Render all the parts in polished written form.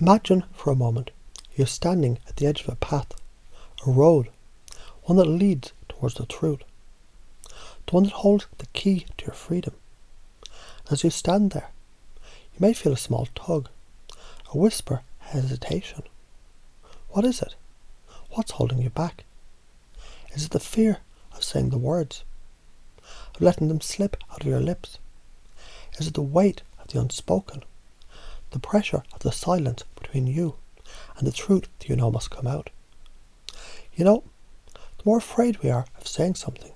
Imagine for a moment you're standing at the edge of a path, a road, one that leads towards the truth, the one that holds the key to your freedom. As you stand there, you may feel a small tug, a whisper, hesitation. What is it? What's holding you back? Is it the fear of saying the words, of letting them slip out of your lips? Is it the weight of the unspoken, the pressure of the silence between you and the truth that you know must come out? You know, the more afraid we are of saying something,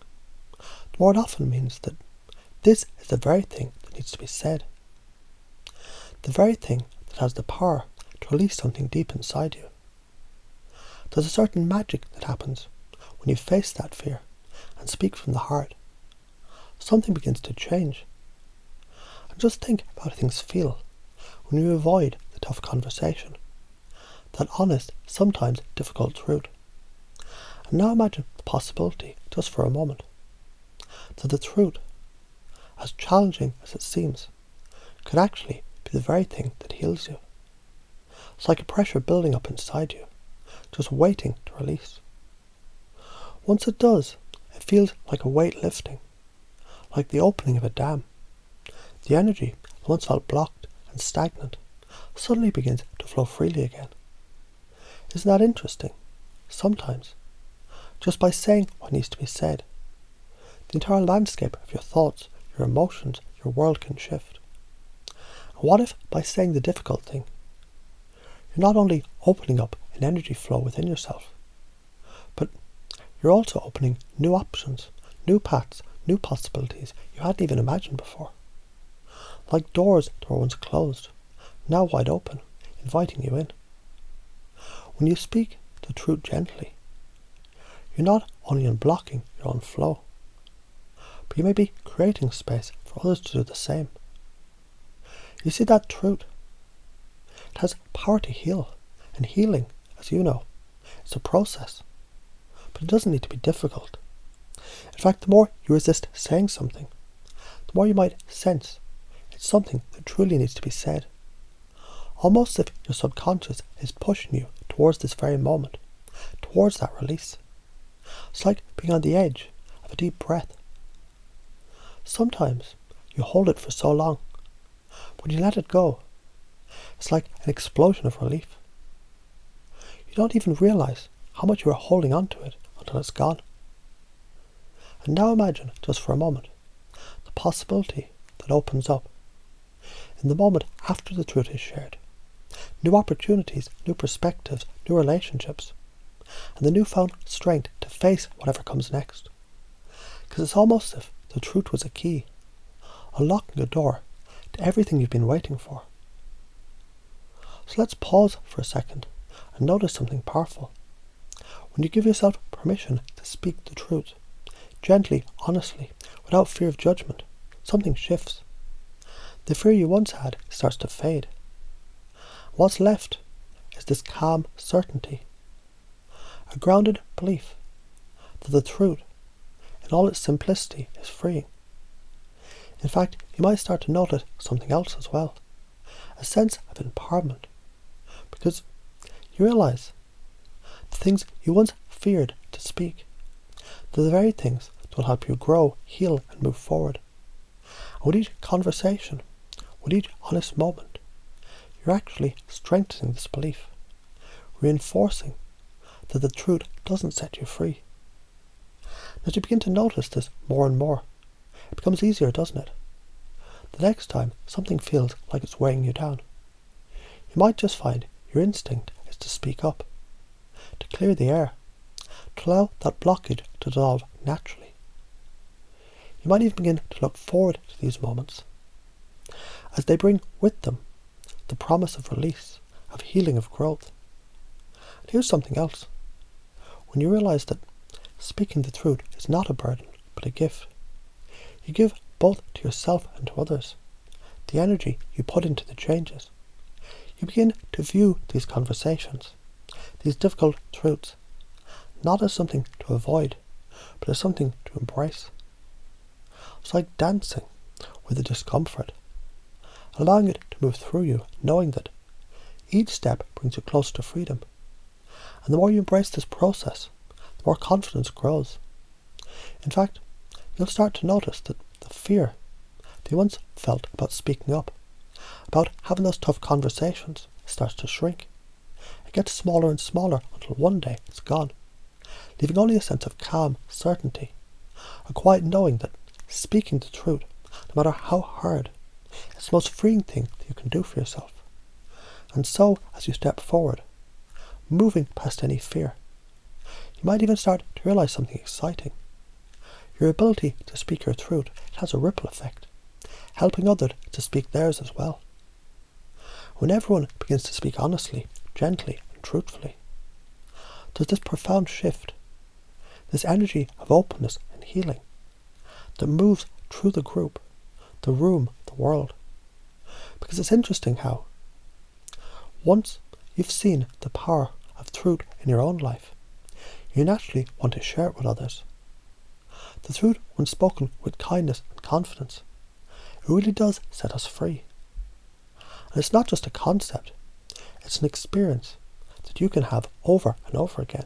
the more it often means that this is the very thing that needs to be said. The very thing that has the power to release something deep inside you. There's a certain magic that happens when you face that fear and speak from the heart. Something begins to change. And just think about how things feel when you avoid the tough conversation, that honest, sometimes difficult truth. And now imagine the possibility, just for a moment, that the truth, as challenging as it seems, could actually be the very thing that heals you. It's like a pressure building up inside you, just waiting to release. Once it does, it feels like a weight lifting, like the opening of a dam. The energy that once felt blocked and stagnant suddenly begins to flow freely again. Isn't that interesting? Sometimes, just by saying what needs to be said, the entire landscape of your thoughts, your emotions, your world can shift. And what if, by saying the difficult thing, you're not only opening up an energy flow within yourself, but you're also opening new options, new paths, new possibilities you hadn't even imagined before. Like doors that were once closed, now wide open, inviting you in. When you speak the truth gently, you're not only unblocking your own flow, but you may be creating space for others to do the same. You see, that truth, it has power to heal, and healing, as you know, is a process, but it doesn't need to be difficult. In fact, the more you resist saying something, the more you might sense it's something that truly needs to be said. Almost as if your subconscious is pushing you towards this very moment, towards that release. It's like being on the edge of a deep breath. Sometimes you hold it for so long, when you let it go, it's like an explosion of relief. You don't even realize how much you are holding on to it until it's gone. And now imagine, just for a moment, the possibility that opens up in the moment after the truth is shared. New opportunities, new perspectives, new relationships, and the newfound strength to face whatever comes next. Because it's almost as if the truth was a key, unlocking a door to everything you've been waiting for. So let's pause for a second and notice something powerful. When you give yourself permission to speak the truth, gently, honestly, without fear of judgment, something shifts. The fear you once had starts to fade. What's left is this calm certainty, a grounded belief that the truth, in all its simplicity, is freeing. In fact, you might start to notice something else as well, a sense of empowerment, because you realize the things you once feared to speak, they're the very things that will help you grow, heal, and move forward. And with each conversation, with each honest moment, you're actually strengthening this belief, reinforcing that the truth doesn't set you free. As you begin to notice this more and more, it becomes easier, doesn't it? The next time something feels like it's weighing you down, you might just find your instinct is to speak up, to clear the air, to allow that blockage to dissolve naturally. You might even begin to look forward to these moments, as they bring with them the promise of release, of healing, of growth. And here's something else. When you realize that speaking the truth is not a burden, but a gift, you give both to yourself and to others the energy you put into the changes. You begin to view these conversations, these difficult truths, not as something to avoid, but as something to embrace. It's like dancing with the discomfort, allowing it to move through you, knowing that Each step brings you closer to freedom. And the more you embrace this process, the more confidence grows. In fact, you'll start to notice that the fear that you once felt about speaking up, about having those tough conversations, starts to shrink. It gets smaller and smaller until one day it's gone, leaving only a sense of calm certainty, a quiet knowing that speaking the truth, no matter how hard, is the most freeing thing that you can do for yourself. And so, as you step forward, moving past any fear, you might even start to realize something exciting. Your ability to speak your truth has a ripple effect, helping others to speak theirs as well. When everyone begins to speak honestly, gently, and truthfully, there's this profound shift, this energy of openness and healing that moves through the group, the room, the world. Because it's interesting how, once you've seen the power of truth in your own life, you naturally want to share it with others. The truth, when spoken with kindness and confidence, it really does set us free. And it's not just a concept, it's an experience that you can have over and over again.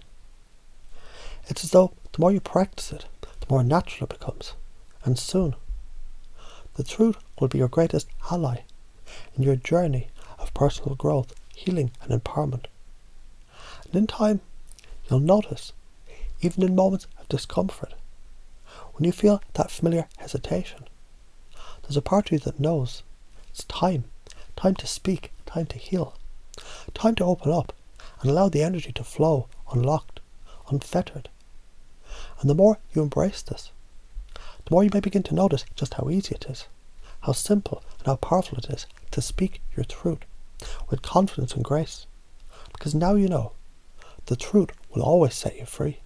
It's as though the more you practice it, the more natural it becomes. And soon, the truth will be your greatest ally in your journey of personal growth, healing and empowerment. And in time, you'll notice, even in moments of discomfort, when you feel that familiar hesitation, there's a part of you that knows it's time to speak, time to heal, time to open up and allow the energy to flow unlocked, unfettered. And the more you embrace this, the more you may begin to notice just how easy it is, how simple and how powerful it is to speak your truth with confidence and grace. Because now you know, the truth will always set you free.